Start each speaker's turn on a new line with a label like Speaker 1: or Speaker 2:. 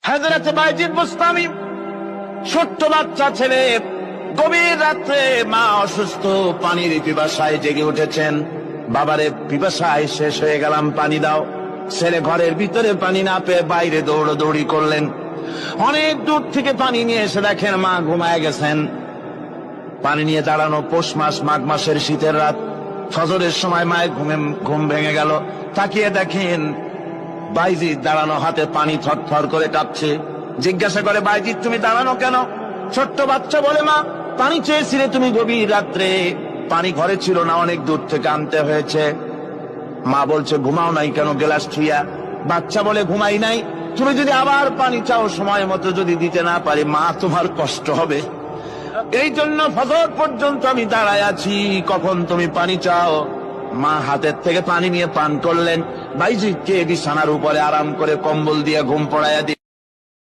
Speaker 1: হযরত বাইজিদ বুস্তামি ছোট্ট বাচ্চা ছেলে, গভীর রাত্রে মা অসুস্থ, পানির পিপাসায় জেগে উঠেছেন। বাবারে পিপাসায় শেষ হয়ে গেলাম, পানি দাও। ছেলে ঘরের ভিতরে পানি না পেয়ে বাইরে দৌড়দৌড়ি করলেন। অনেক দূর থেকে পানি নিয়ে এসে দেখেন মা ঘুমায় গেছেন। পানি নিয়ে দাঁড়ানো পৌষ মাস, মাঘ মাসের শীতের রাত, ফজরের সময় মায়ের ঘুম ভেঙে গেল। তাকিয়ে দেখেন বাইজিদ দাঁড়ানো, হাতে পানি থরথর করে কাঁপছে। জিজ্ঞাসা করে, বাইজিদ তুমি দাঁড়ানো কেন? ছোট্ট বাচ্চা বলে, মা পানি চেয়েছিলে তুমি গভীর রাত্রে, পানি ঘরে ছিল না, অনেক দূর থেকে আনতে হয়েছে। মা বলছে, ঘুমাও নাই কেন গ্লাস ছুঁয়া? বাচ্চা বলে, ঘুমাই নাই। তুমি যদি আবার পানি চাও, সময় মতো যদি দিতে না পারি, মা তোমার কষ্ট হবে। এই জন্য ফজর পর্যন্ত আমি দাঁড়ায় আছি, কখন তুমি পানি চাও। মা হাতের থেকে পানি নিয়ে পান করলেন। বাইজিদকে বিছানার উপরে আরাম করে কম্বল দিয়ে ঘুম পড়াইয়া